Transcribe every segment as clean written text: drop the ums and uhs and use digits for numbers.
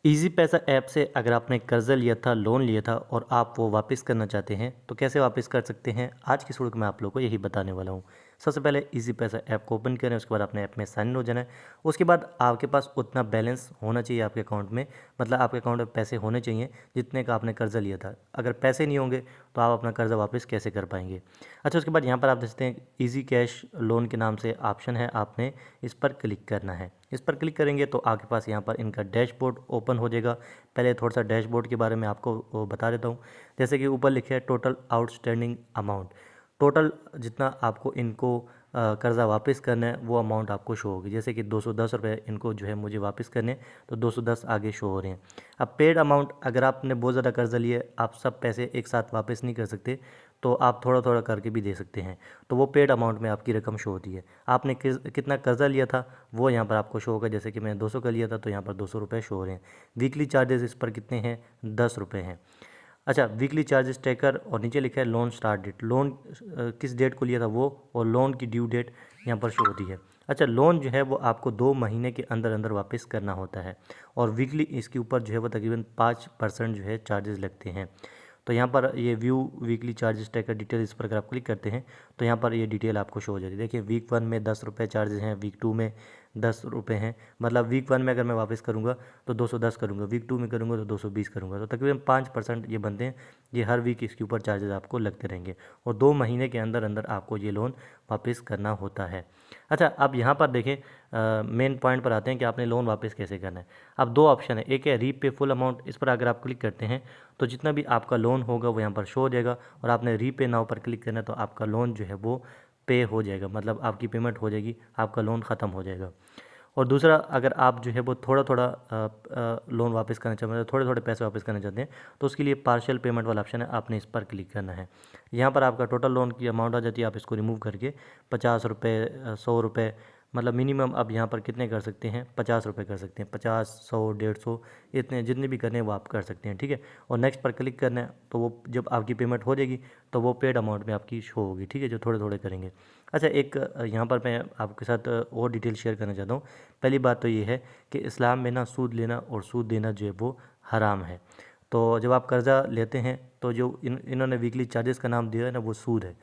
Easy पैसा app से अगर आपने कर्ज़ा लिया था, लोन लिया था और आप वो वापस करना चाहते हैं, तो कैसे वापस कर सकते हैं? आज की वीडियो में आप लोगों को यही बताने वाला हूँ। सबसे पहले ईज़ी पैसा ऐप को ओपन करें, उसके बाद अपने ऐप में साइन इन हो जाना है। उसके बाद आपके पास उतना बैलेंस होना चाहिए आपके अकाउंट में, मतलब आपके अकाउंट में पैसे होने चाहिए जितने का आपने कर्ज़ा लिया था। अगर पैसे नहीं होंगे तो आप अपना कर्ज़ा वापस कैसे कर पाएंगे? अच्छा, उसके बाद यहाँ पर आप देखते हैं ईज़ी कैश लोन के नाम से ऑप्शन है, आपने इस पर क्लिक करना है। इस पर क्लिक करेंगे तो आपके पास यहाँ पर इनका डैशबोर्ड ओपन हो जाएगा। पहले थोड़ा सा डैशबोर्ड के बारे में आपको वो बता देता हूँ। जैसे कि ऊपर लिखे है टोटल आउटस्टैंडिंग अमाउंट, टोटल जितना आपको इनको कर्ज़ा वापस करना है वो अमाउंट आपको शो होगी। जैसे कि 210 रुपये इनको जो है मुझे वापस करने, तो 210 आगे शो हो रहे हैं। अब पेड अमाउंट, अगर आपने बहुत ज़्यादा कर्ज़ा लिया है, आप सब पैसे एक साथ वापस नहीं कर सकते, तो आप थोड़ा थोड़ा करके भी दे सकते हैं, तो वो पेड अमाउंट में आपकी रकम शो होती है। आपने कितना कर्ज़ा लिया था वो यहाँ पर आपको शो होगा। जैसे कि मैंने 200 का लिया था तो यहाँ पर 200 रुपये शो हो रहे हैं। वीकली चार्जेस इस पर कितने हैं? 10 रुपये हैं। अच्छा, वीकली चार्जेस ट्रैकर और नीचे लिखा है लोन स्टार्ट डेट, लोन किस डेट को लिया था वो, और लोन की ड्यू डेट यहाँ पर शो होती है। अच्छा, लोन जो है वो आपको 2 महीने के अंदर अंदर वापस करना होता है, और वीकली इसके ऊपर जो है वो तकरीबन 5% जो है चार्जेस लगते हैं। तो यहाँ पर ये view weekly charges tracker detail, इस पर अगर आप क्लिक करते हैं तो यहाँ पर ये डिटेल आपको शो हो जाती है। देखिए, वीक 1 में 10 रुपये चार्जेस हैं, वीक 2 में 10 रुपये हैं। मतलब वीक 1 में अगर मैं वापस करूँगा तो 210 करूँगा, वीक 2 में करूँगा तो 220 करूँगा, तो तकरीबन 5% ये बनते हैं। ये हर वीक इसके ऊपर चार्जेस आपको लगते रहेंगे, और 2 महीने के अंदर अंदर आपको ये लोन वापस करना होता है। अच्छा, अब यहाँ पर देखें, मेन पॉइंट पर आते हैं कि आपने लोन वापस कैसे करना है। अब दो ऑप्शन है, एक है रीपे फुल अमाउंट, इस पर अगर आप क्लिक करते हैं तो जितना भी आपका लोन होगा वो यहाँ पर शो हो जाएगा, और आपने रीपे नाउ पर क्लिक करना है तो आपका लोन जो है वो पे हो जाएगा, मतलब आपकी पेमेंट हो जाएगी, आपका लोन ख़त्म हो जाएगा। और दूसरा, अगर आप जो है वो थोड़ा थोड़ा लोन वापस करना चाहते हैं, थोड़े थोड़े पैसे वापस करना चाहते हैं, तो उसके लिए पार्शियल पेमेंट वाला ऑप्शन है, आपने इस पर क्लिक करना है। यहाँ पर आपका टोटल लोन की अमाउंट आ जाती है, आप इसको रिमूव करके 50 रुपये, 100 रुपये, मतलब मिनिमम आप यहाँ पर कितने कर सकते हैं? 50 रुपये कर सकते हैं, 50, 100, 150, इतने जितने भी करने हैं वो आप कर सकते हैं, ठीक है। और नेक्स्ट पर क्लिक करना है, तो वो जब आपकी पेमेंट हो जाएगी तो वो पेड अमाउंट में आपकी शो होगी, ठीक है, जो थोड़े थोड़े करेंगे। अच्छा, एक यहाँ पर मैं आपके साथ और डिटेल शेयर करना चाहता हूँ। पहली बात तो ये है कि इस्लाम में ना सूद लेना और सूद देना जो है वो हराम है। तो जब आप कर्ज़ा लेते हैं तो जो इन्होंने वीकली चार्जेस का नाम दिया है ना, वो सूद है।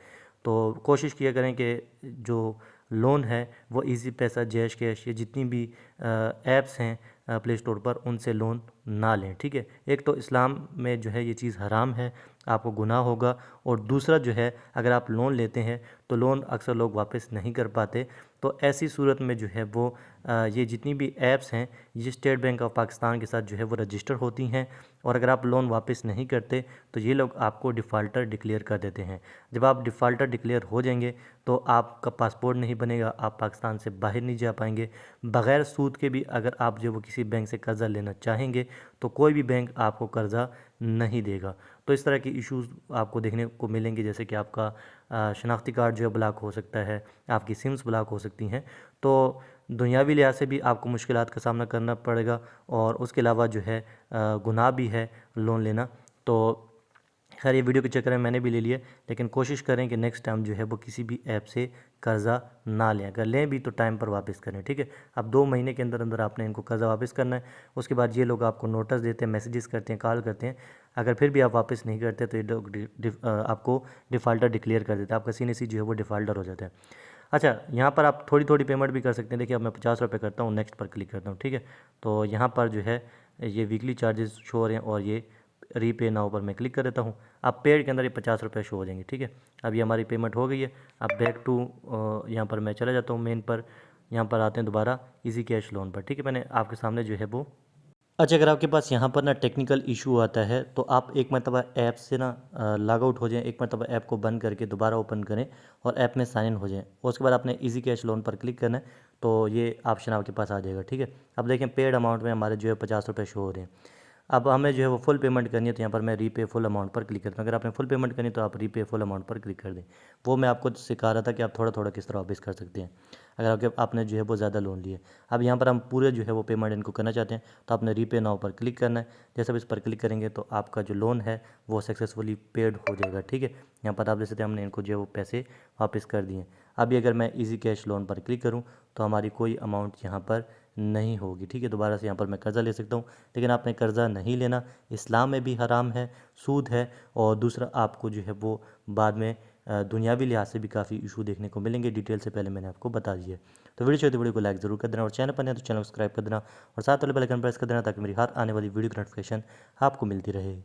तो कोशिश किया करें कि जो लोन है वो इजी पैसा, जैश कैश, ये जितनी भी ऐप्स हैं प्ले स्टोर पर, उनसे लोन ना लें, ठीक है। एक तो इस्लाम में जो है ये चीज़ हराम है, आपको गुनाह होगा, और दूसरा जो है, अगर आप लोन लेते हैं तो लोन अक्सर लोग वापस नहीं कर पाते। तो ऐसी सूरत में जो है वो ये जितनी भी ऐप्स हैं, ये स्टेट बैंक ऑफ पाकिस्तान के साथ जो है वो रजिस्टर होती हैं, और अगर आप लोन वापस नहीं करते तो ये लोग आपको डिफ़ाल्टर डिक्लेयर कर देते हैं। जब आप डिफ़ाल्टर डिक्लेयर हो जाएंगे तो आपका पासपोर्ट नहीं बनेगा, आप पाकिस्तान से बाहर नहीं जा पाएंगे। बग़ैर सूद के भी अगर आप जो वो किसी बैंक से कर्ज़ा लेना चाहेंगे तो कोई भी बैंक आपको कर्ज़ा नहीं देगा। तो इस तरह की इश्यूज़ आपको देखने को मिलेंगे, जैसे कि आपका शनाख्ती कार्ड जो है ब्लॉक हो सकता है, आपकी सिम्स ब्लॉक हो सकती हैं। तो दुनियावी लिहाज से भी आपको मुश्किलात का सामना करना पड़ेगा, और उसके अलावा जो है गुनाह भी है लोन लेना। तो खैर, ये वीडियो के चक्कर में मैंने भी ले लिया, लेकिन कोशिश करें कि नेक्स्ट टाइम जो है वो किसी भी ऐप से कर्ज़ा ना लें। अगर लें भी तो टाइम पर वापस करें, ठीक है। अब 2 महीने के अंदर अंदर आपने इनको कर्ज़ा वापस करना है। उसके बाद ये लोग आपको नोटिस देते हैं, मैसेजेस करते हैं, कॉल करते हैं। अगर फिर भी आप वापस नहीं करते तो ये लोग आपको डिफ़ाल्टर डिक्लेयर कर देते हैं, आपका सीन जो है वो डिफ़ाल्टर हो जाता है। अच्छा, यहाँ पर आप थोड़ी थोड़ी पेमेंट भी कर सकते हैं। देखिए, अब मैं 50 रुपये करता हूँ, नेक्स्ट पर क्लिक करता हूँ, ठीक है। तो यहाँ पर जो है ये वीकली चार्जेस शो हो रहे हैं, और ये रीपे नाउ पर मैं क्लिक कर देता हूँ। अब पेड के अंदर ये 50 रुपये शो हो जाएंगे, ठीक है। अब ये हमारी पेमेंट हो गई है। अब बैक टू यहाँ पर मैं चला जाता हूँ मेन पर। यहाँ पर आते हैं दोबारा इजी कैश लोन पर, ठीक है। मैंने आपके सामने जो है वो, अच्छा, अगर आपके पास यहाँ पर ना टेक्निकल इशू आता है तो आप एक मरतबा ऐप से ना लॉग आउट हो जाएं, एक मरतबा ऐप को बंद करके दोबारा ओपन करें और ऐप में साइन इन हो जाएं। और उसके बाद आपने इजी कैश लोन पर क्लिक करना है, तो ये ऑप्शन आपके पास आ जाएगा, ठीक है। अब देखें, पेड अमाउंट में हमारे जो है 50 रुपये शो हो रहे हैं। अब हमें जो है वो फुल पेमेंट करनी है, तो यहाँ पर मैं रीपे फुल अमाउंट पर क्लिक करता हूँ। अगर आपने फुल पेमेंट करनी है तो आप रीपे फुल अमाउंट पर क्लिक कर दें। वो मैं आपको सिखा रहा था कि आप थोड़ा थोड़ा किस तरह वापस कर सकते हैं अगर आपने जो है वो ज़्यादा लोन लिए। अब यहाँ पर हम पूरे जो है वो पेमेंट इनको करना चाहते हैं, तो आपने रीपे नाउ पर क्लिक करना है। जैसे आप इस पर क्लिक करेंगे तो आपका जो लोन है वो सक्सेसफुली पेड हो जाएगा, ठीक है। यहाँ पर आप देख सकते हैं हमने इनको जो है वो पैसे वापस कर दिए। अभी अगर मैं ईजी कैश लोन पर क्लिक करूँ तो हमारी कोई अमाउंट यहाँ पर नहीं होगी। ठीक है, दोबारा से यहाँ पर मैं कर्ज़ा ले सकता हूँ, लेकिन आपने कर्ज़ा नहीं लेना। इस्लाम में भी हराम है, सूद है। और दूसरा आपको जो है वो बाद में दुनियावी लिहाज से भी काफ़ी इशू देखने को मिलेंगे। डिटेल से पहले मैंने आपको बता दिया है। तो वीडियो चाहिए तो वीडियो को लाइक ज़रूर कर देना, और चैनल पर नहीं तो चैनल को सब्सक्राइब कर देना, और साथ वाले बेल आइकन प्रेस कर देना, ताकि मेरी हर आने वाली वीडियो की नोटिफिकेशन आपको मिलती रहे।